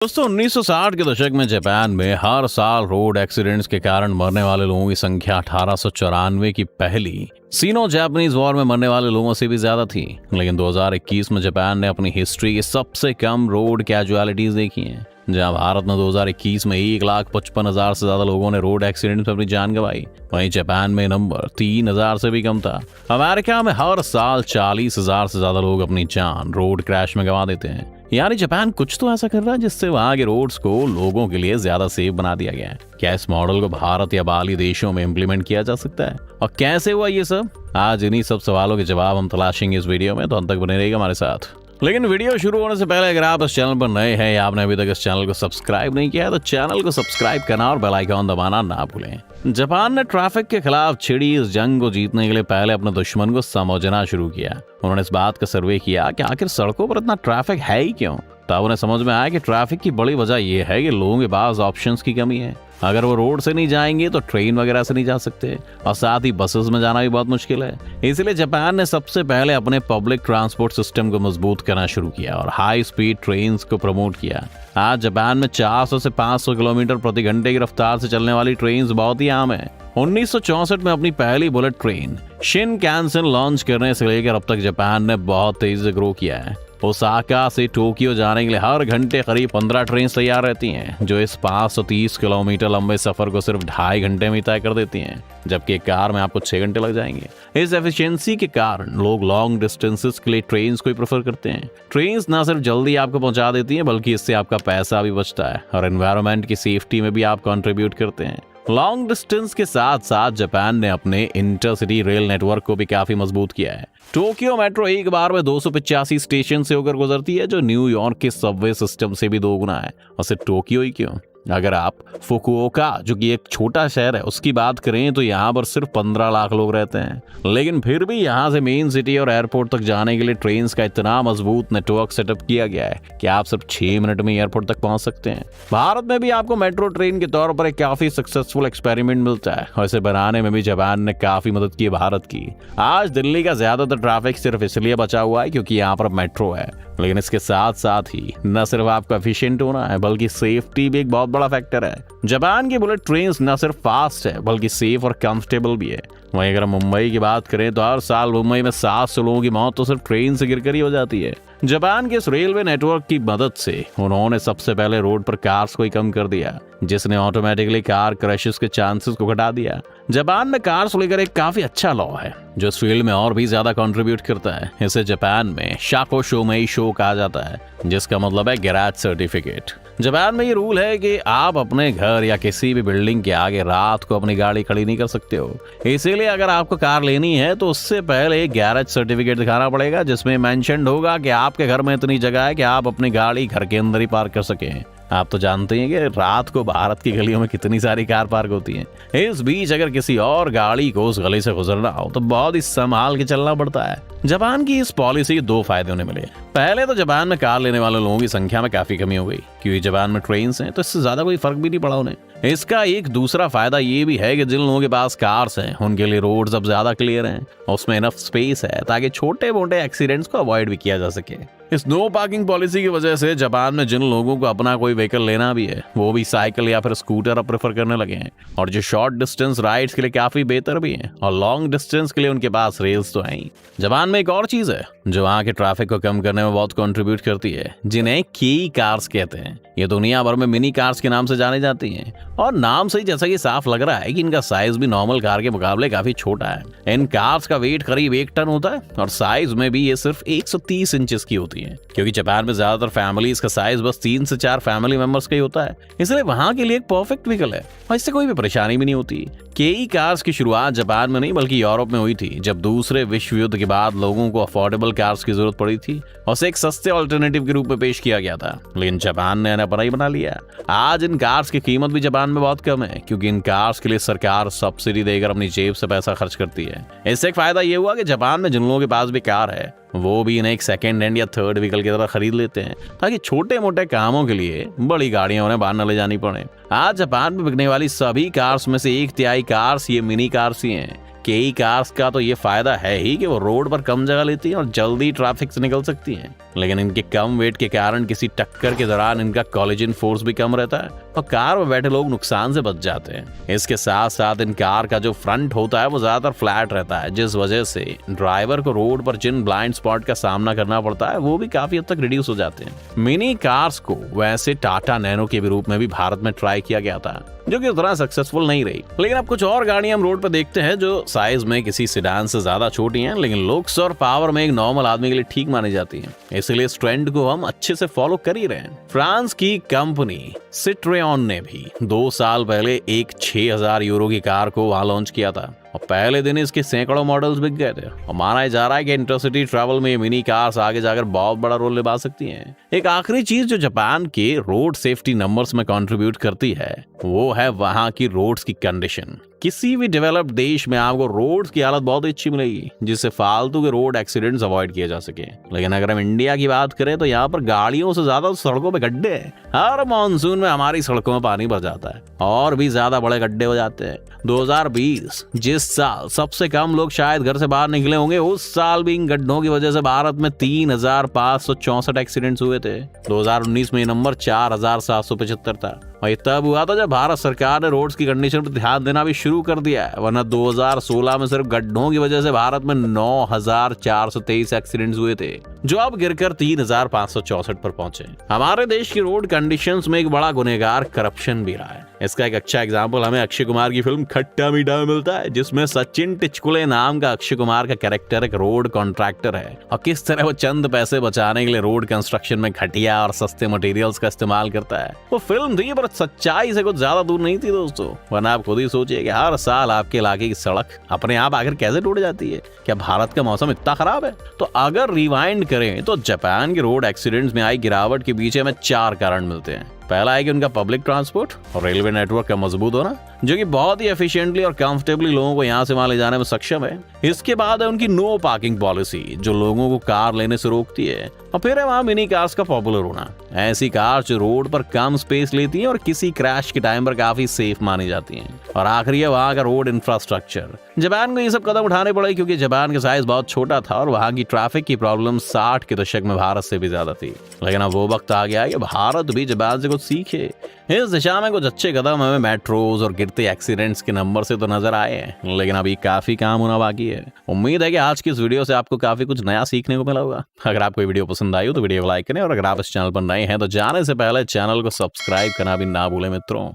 दोस्तों 1960 के दशक में जापान में हर साल रोड एक्सीडेंट्स के कारण मरने वाले लोगों की संख्या 1894 की पहली सीनो जापानीज वॉर में मरने वाले लोगों से भी ज्यादा थी। लेकिन 2021 में जापान ने अपनी हिस्ट्री की सबसे कम रोड कैजुअलिटीज देखी हैं। जहां भारत में 2021 में 1,55,000 से ज्यादा लोगों ने रोड एक्सीडेंट में अपनी जान गंवाई, वहीं जापान में नंबर 3,000 से भी कम था। अमेरिका में हर साल 40,000 से ज्यादा लोग अपनी जान रोड क्रैश में गंवा देते हैं। यानी जापान कुछ तो ऐसा कर रहा है जिससे वहां के रोड्स को लोगों के लिए ज्यादा सेफ बना दिया गया है। क्या इस मॉडल को भारत या बाकी देशों में इम्प्लीमेंट किया जा सकता है और कैसे हुआ ये सब? आज इन्हीं सब सवालों के जवाब हम तलाशेंगे इस वीडियो में, तो अंत तक बने रहिएगा हमारे साथ। लेकिन वीडियो शुरू होने से पहले अगर आप इस चैनल पर नए हैं या आपने अभी तक इस चैनल को सब्सक्राइब नहीं किया है तो चैनल को सब्सक्राइब करना और बेल आइकन दबाना ना भूलें। जापान ने ट्रैफिक के खिलाफ छिड़ी इस जंग को जीतने के लिए पहले अपने दुश्मन को समझना शुरू किया। उन्होंने इस बात का सर्वे किया कि आखिर सड़कों पर इतना ट्रैफिक है ही क्यों। तब उन्हें समझ में आया कि ट्रैफिक की बड़ी वजह यह है कि लोगों के पास ऑप्शंस की कमी है। अगर वो रोड से नहीं जाएंगे तो ट्रेन वगैरह से नहीं जा सकते और साथ ही बसेस में जाना भी बहुत मुश्किल है। इसलिए जापान ने सबसे पहले अपने पब्लिक ट्रांसपोर्ट सिस्टम को मजबूत करना शुरू किया और हाई स्पीड ट्रेन्स को प्रमोट किया। आज जापान में 400 से 500 किलोमीटर प्रति घंटे की रफ्तार से चलने वाली ट्रेन बहुत ही आम है। 1964 में अपनी पहली बुलेट ट्रेन शिनकानसेन लॉन्च करने से लेकर अब तक जापान ने बहुत तेजी से ग्रो किया है। ओसाका से टोक्यो जाने के लिए हर घंटे करीब 15 ट्रेन तैयार रहती हैं, जो इस 530 किलोमीटर लंबे सफर को सिर्फ 2.5 घंटे में तय कर देती हैं, जबकि एक कार में आपको 6 घंटे लग जाएंगे। इस एफिशिएंसी के कारण लोग लॉन्ग डिस्टेंसेस के लिए ट्रेन को ही प्रेफर करते हैं। ट्रेन ना सिर्फ जल्दी आपको पहुंचा देती हैं, बल्कि इससे आपका पैसा भी बचता है और एनवायरनमेंट की सेफ्टी में भी आप कंट्रीब्यूट करते हैं। लॉन्ग डिस्टेंस के साथ साथ जापान ने अपने इंटरसिटी रेल नेटवर्क को भी काफी मजबूत किया है। टोक्यो मेट्रो एक बार में 285 स्टेशन से होकर गुजरती है, जो न्यूयॉर्क के सबवे सिस्टम से भी 2 गुना है। और सिर्फ टोक्यो ही क्यों, अगर आप फुकुओका जो कि एक छोटा शहर है उसकी बात करें तो यहाँ पर सिर्फ 15 लाख लोग रहते हैं, लेकिन फिर भी यहाँ से मेन सिटी और एयरपोर्ट तक जाने के लिए ट्रेन का इतना मजबूत नेटवर्क सेटअप किया गया है कि आप सिर्फ 6 मिनट में एयरपोर्ट तक पहुंच सकते हैं। भारत में भी आपको मेट्रो ट्रेन के तौर पर एक काफी सक्सेसफुल एक्सपेरिमेंट मिलता है और इसे बनाने में भी जापान ने काफी मदद की है भारत की। आज दिल्ली का ज्यादातर ट्रैफिक सिर्फ इसलिए बचा हुआ है क्योंकि यहाँ पर मेट्रो है, लेकिन इसके साथ साथ ही न सिर्फ आपको एफिशिएंट होना है बल्कि सेफ्टी भी एक बहुत बड़ा फैक्टर है। जापान की बुलेट ट्रेन न सिर्फ फास्ट है बल्कि सेफ और कंफर्टेबल भी है। वहीं अगर मुंबई की बात करें तो हर साल मुंबई में 700 लोगों की मौत तो सिर्फ ट्रेन से गिरकर ही हो जाती है। जापान के इस रेलवे नेटवर्क की मदद से उन्होंने सबसे पहले रोड पर कार्स को ही कम कर दिया, जिसने ऑटोमेटिकली कार क्रैशेस के चांसेस को घटा दिया। जापान में कार्स को लेकर एक काफी अच्छा लॉ है जो इस फील्ड में और भी ज्यादा कंट्रीब्यूट करता है। इसे जापान में शाको शोमेई शो कहा जाता है, जिसका मतलब है गैराज सर्टिफिकेट। जापान में ये रूल है कि आप अपने घर या किसी भी बिल्डिंग के आगे रात को अपनी गाड़ी खड़ी नहीं कर सकते हो। इसीलिए अगर आपको कार लेनी है तो उससे पहले एक गैराज सर्टिफिकेट दिखाना पड़ेगा, जिसमें मेंशन होगा कि आपके घर में इतनी जगह है कि आप अपनी गाड़ी घर के अंदर ही पार्क कर सकें। आप तो जानते हैं कि रात को भारत की गलियों में कितनी सारी कार पार्क होती हैं। इस बीच अगर किसी और गाड़ी को उस गली से गुजरना हो तो बहुत ही संभाल के चलना पड़ता है। जापान की इस पॉलिसी के 2 फायदे उन्हें मिले। पहले तो जापान में कार लेने वाले लोगों की संख्या में काफी कमी हो गई, क्योंकि जापान में ट्रेन हैं तो इससे ज्यादा कोई फर्क भी नहीं पड़ा उन्हें। इसका एक दूसरा फायदा ये भी है कि जिन लोगों के पास कार्स हैं उनके लिए रोड्स अब ज्यादा क्लियर हैं और उसमें इनफ स्पेस है ताकि छोटे मोटे एक्सीडेंट्स को अवॉइड भी किया जा सके। इस नो पार्किंग पॉलिसी की वजह से जापान में जिन लोगों को अपना कोई व्हीकल लेना भी है वो भी साइकिल या फिर स्कूटर अब प्रेफर करने लगे हैं, और जो शॉर्ट डिस्टेंस राइड्स के लिए काफी बेहतर भी हैं, और लॉन्ग डिस्टेंस के लिए उनके पास रेल्स तो हैं ही। जापान में एक और चीज है जो वहाँ के ट्रैफिक को कम करने में बहुत कंट्रीब्यूट करती है, जिन्हें की कार्स कहते हैं। ये दुनिया भर में मिनी कार्स के नाम से जाने जाती हैं और नाम से ही जैसा कि साफ लग रहा है कि इनका साइज भी नॉर्मल कार के मुकाबले काफी छोटा है। इन कार्स का वेट करीब 1 टन होता है और साइज में भी ये सिर्फ 130 इंचेस की होती है, क्योंकि जापान में ज्यादातर फैमिलीज का साइज बस 3 से 4 फैमिली मेंबर्स का ही होता है। इसलिए वहाँ के लिए एक परफेक्ट व्हीकल है और इससे कोई भी परेशानी भी नहीं होती। केई कार्स की शुरुआत जापान में नहीं बल्कि यूरोप में हुई थी, जब दूसरे विश्व युद्ध के बाद लोगों को अफोर्डेबल कार्स की जरूरत पड़ी थी और उसे एक सस्ते ऑल्टरनेटिव के रूप में पेश किया गया था। लेकिन जापान ने अपना ही बना लिया। आज इन कार्स की कीमत भी जापान में बहुत कम है, क्योंकि इन कार्स के लिए सरकार सब्सिडी देकर अपनी जेब से पैसा खर्च करती है। इससे एक फायदा ये हुआ कि जापान में जिन लोगों के पास भी कार है वो भी इन्हें एक सेकेंड हैंड या थर्ड व्हीकल की तरह खरीद लेते हैं, ताकि छोटे मोटे कामों के लिए बड़ी गाड़ियां उन्हें बाहर न ले जानी पड़े। आज जापान में बिकने वाली सभी कार्स में से 1/3 कार्स ये मिनी कार्स ही हैं। कई कार्स का तो ये फायदा है ही कि वो रोड पर कम जगह लेती हैं और जल्दी ट्रैफिक से निकल सकती हैं। लेकिन इनके कम वेट के कारण किसी टक्कर के दौरान इनका कोलिजन फोर्स भी कम रहता है और कार में बैठे लोग नुकसान से बच जाते हैं। इसके साथ साथ इन कार का जो फ्रंट होता है वो ज्यादातर फ्लैट रहता है, जिस वजह से ड्राइवर को रोड पर जिन ब्लाइंड स्पॉट का सामना करना पड़ता है वो भी काफी हद तक रिड्यूस हो जाते हैं। मिनी कार्स को वैसे टाटा नैनो के रूप में भी भारत में ट्राई किया गया था, जो कि उतना सक्सेसफुल नहीं रही। लेकिन अब कुछ और गाड़ियां हम रोड पर देखते हैं जो साइज में किसी सेडान से ज्यादा छोटी हैं, लेकिन लुक्स और पावर में एक नॉर्मल आदमी के लिए ठीक मानी जाती हैं। इसलिए इस ट्रेंड को हम अच्छे से फॉलो कर ही रहे हैं। फ्रांस की कंपनी सिट्रोन ने भी 2 साल पहले एक 6000 यूरो की कार को वहां लॉन्च किया था और पहले दिन इसके सैकड़ों मॉडल्स बिक गए थे और माना जा रहा है कि इंटरसिटी ट्रैवल में ये मिनी कार्स आगे जाकर बहुत बड़ा रोल निभा सकती हैं। एक आखिरी चीज जो जापान के रोड सेफ्टी नंबर्स में कंट्रीब्यूट करती है वो है वहां की रोड्स की कंडीशन। किसी भी डेवलप्ड देश में आपको रोड्स की हालत बहुत अच्छी मिलेगी जिससे फालतू के रोड एक्सीडेंट्स अवॉइड किए जा सके। लेकिन अगर हम इंडिया की बात करें तो यहाँ पर गाड़ियों से ज्यादा सड़कों पे गड्ढे हैं। हर मानसून में हमारी सड़कों में पानी भर जाता है और भी ज्यादा बड़े गड्ढे हो जाते हैं। 2020 जिस साल सबसे कम लोग शायद घर से बाहर निकले होंगे, उस साल भी इन गड्ढों की वजह से भारत में 3564 एक्सीडेंट्स हुए थे। 2019 में ये नंबर 4775 था और ये तब हुआ था जब भारत सरकार ने रोड्स की कंडीशन पर ध्यान देना भी शुरू कर दिया है, वरना 2016 में सिर्फ गड्ढों की वजह से भारत में 9423 एक्सीडेंट्स हुए थे, जो अब गिरकर 3564 पर पहुंचे। हमारे देश की रोड कंडीशंस में एक बड़ा गुनहगार करप्शन भी रहा है। इसका एक अच्छा एग्जाम्पल हमें अक्षय कुमार की फिल्म खट्टा मीठा में मिलता है, जिसमें सचिन टिचकुले नाम का अक्षय कुमार का कैरेक्टर एक रोड कॉन्ट्रैक्टर है और किस तरह वो चंद पैसे बचाने के लिए रोड कंस्ट्रक्शन में घटिया और सस्ते मटेरियल्स का इस्तेमाल करता है। वो फिल्म थी पर सच्चाई से कुछ ज्यादा दूर नहीं थी दोस्तों, वरना आप खुद ही सोचिए कि हर साल आपके इलाके की सड़क अपने आप आखिर कैसे टूट जाती है। क्या भारत का मौसम इतना खराब है? तो अगर रिवाइंड करें तो जापान के रोड एक्सीडेंट्स में आई गिरावट के पीछे हमें 4 कारण मिलते हैं। पहला है कि उनका पब्लिक ट्रांसपोर्ट और रेलवे नेटवर्क का मजबूत होना, जो कि बहुत ही एफिशिएंटली और कंफर्टेबली लोगों को यहाँ से वहां ले जाने में सक्षम है। इसके बाद है उनकी नो पार्किंग पॉलिसी, जो लोगों को कार लेने से रोकती है। और फिर है वहां मिनी कार्स का पॉपुलर होना, ऐसी कार जो रोड पर कम स्पेस लेती हैं और किसी क्रैश के टाइम पर काफी सेफ मानी जाती हैं। और आखिरी है वहां का रोड इंफ्रास्ट्रक्चर। जापान को ये सब कदम उठाने पड़े क्योंकि जापान का साइज बहुत छोटा था और वहां की ट्रैफिक की प्रॉब्लम 60 के दशक में भारत से भी ज्यादा थी। लेकिन अब वो वक्त आ गया है कि भारत भी जापान से कुछ सीखे। इस दिशा में कुछ अच्छे कदम हमें मेट्रोज और गिरते एक्सीडेंट्स के नंबर से तो नजर आए हैं, लेकिन अभी काफी काम होना बाकी है। उम्मीद है कि आज की इस वीडियो से आपको काफी कुछ नया सीखने को मिला होगा। अगर आपको वीडियो पसंद आई हो तो वीडियो को लाइक करें और अगर आप इस चैनल पर नए हैं तो जाने से पहले चैनल को सब्सक्राइब करना भी ना भूलें मित्रों।